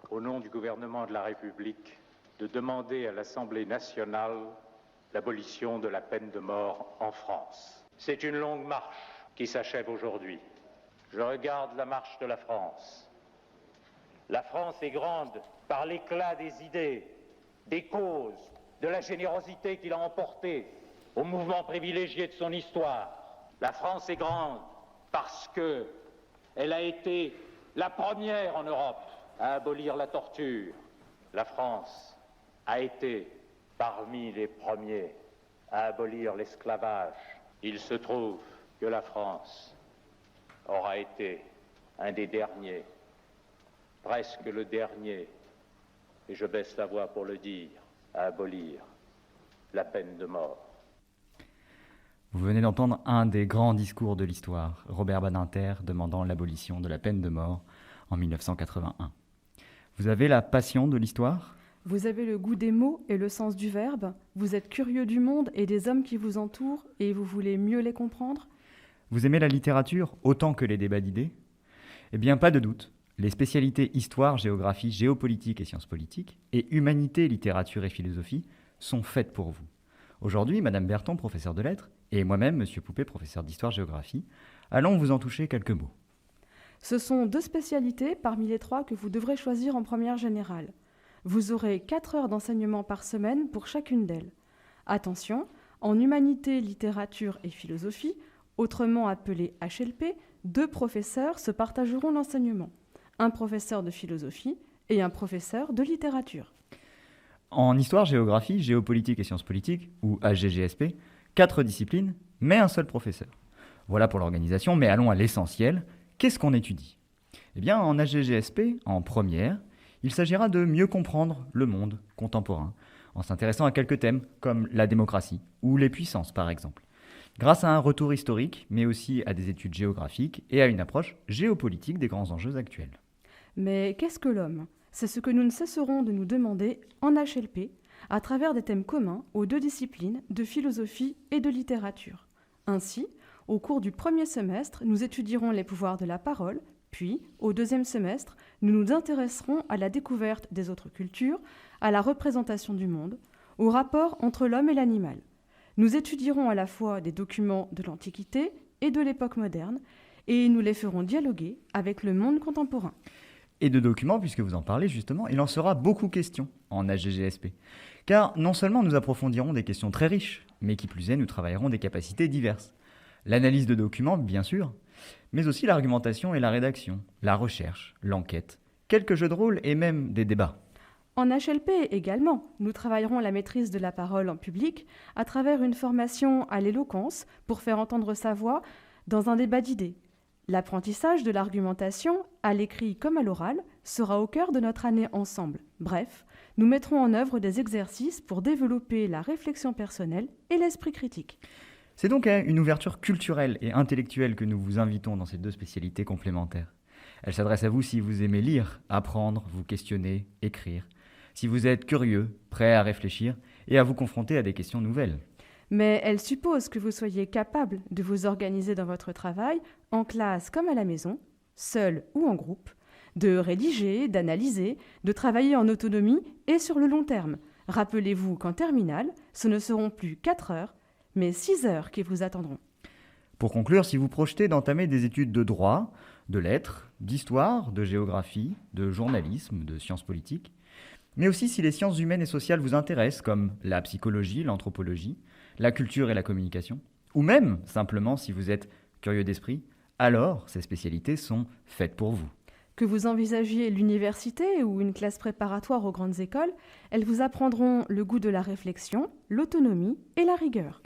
au nom du gouvernement de la République, de demander à l'Assemblée nationale l'abolition de la peine de mort en France. C'est une longue marche qui s'achève aujourd'hui. Je regarde la marche de la France. La France est grande par l'éclat des idées, des causes, de la générosité qu'il a emportée au mouvement privilégié de son histoire. La France est grande parce qu'elle a été la première en Europe à abolir la torture. La France a été parmi les premiers à abolir l'esclavage. Il se trouve que la France aura été un des derniers, presque le dernier, et je baisse la voix pour le dire, à abolir la peine de mort. Vous venez d'entendre un des grands discours de l'histoire, Robert Badinter demandant l'abolition de la peine de mort en 1981. Vous avez la passion de l'histoire ? Vous avez le goût des mots et le sens du verbe. Vous êtes curieux du monde et des hommes qui vous entourent et vous voulez mieux les comprendre. Vous aimez la littérature autant que les débats d'idées ? Eh bien, pas de doute. Les spécialités histoire, géographie, géopolitique et sciences politiques, et humanité, littérature et philosophie sont faites pour vous. Aujourd'hui, Madame Berton, professeure de lettres, et moi-même, Monsieur Poupet, professeur d'histoire-géographie, allons vous en toucher quelques mots. Ce sont 2 spécialités parmi les 3 que vous devrez choisir en première générale. Vous aurez 4 heures d'enseignement par semaine pour chacune d'elles. Attention, en humanité, littérature et philosophie, autrement appelé HLP, 2 professeurs se partageront l'enseignement. Un professeur de philosophie et un professeur de littérature. En histoire, géographie, géopolitique et sciences politiques, ou HGGSP, 4 disciplines, mais un seul professeur. Voilà pour l'organisation, mais allons à l'essentiel. Qu'est-ce qu'on étudie ? Eh bien, en HGGSP, en première, il s'agira de mieux comprendre le monde contemporain, en s'intéressant à quelques thèmes comme la démocratie ou les puissances, par exemple, grâce à un retour historique, mais aussi à des études géographiques et à une approche géopolitique des grands enjeux actuels. Mais qu'est-ce que l'homme ? C'est ce que nous ne cesserons de nous demander en HLP, à travers des thèmes communs aux 2 disciplines de philosophie et de littérature. Ainsi, au cours du premier semestre, nous étudierons les pouvoirs de la parole, puis, au 2e semestre, nous nous intéresserons à la découverte des autres cultures, à la représentation du monde, au rapport entre l'homme et l'animal. Nous étudierons à la fois des documents de l'Antiquité et de l'époque moderne, et nous les ferons dialoguer avec le monde contemporain. Et de documents, puisque vous en parlez justement, il en sera beaucoup question en HGGSP. Car non seulement nous approfondirons des questions très riches, mais qui plus est, nous travaillerons des capacités diverses. L'analyse de documents, bien sûr, mais aussi l'argumentation et la rédaction, la recherche, l'enquête, quelques jeux de rôle et même des débats. En HLP également, nous travaillerons la maîtrise de la parole en public à travers une formation à l'éloquence pour faire entendre sa voix dans un débat d'idées. L'apprentissage de l'argumentation, à l'écrit comme à l'oral, sera au cœur de notre année ensemble. Bref, nous mettrons en œuvre des exercices pour développer la réflexion personnelle et l'esprit critique. C'est donc à une ouverture culturelle et intellectuelle que nous vous invitons dans ces 2 spécialités complémentaires. Elle s'adresse à vous si vous aimez lire, apprendre, vous questionner, écrire, si vous êtes curieux, prêt à réfléchir et à vous confronter à des questions nouvelles. Mais elle suppose que vous soyez capable de vous organiser dans votre travail, en classe comme à la maison, seul ou en groupe, de rédiger, d'analyser, de travailler en autonomie et sur le long terme. Rappelez-vous qu'en terminale, ce ne seront plus 4 heures, mais 6 heures qui vous attendront. Pour conclure, si vous projetez d'entamer des études de droit, de lettres, d'histoire, de géographie, de journalisme, de sciences politiques, mais aussi si les sciences humaines et sociales vous intéressent, comme la psychologie, l'anthropologie, la culture et la communication, ou même, simplement, si vous êtes curieux d'esprit, alors ces spécialités sont faites pour vous. Que vous envisagiez l'université ou une classe préparatoire aux grandes écoles, elles vous apprendront le goût de la réflexion, l'autonomie et la rigueur.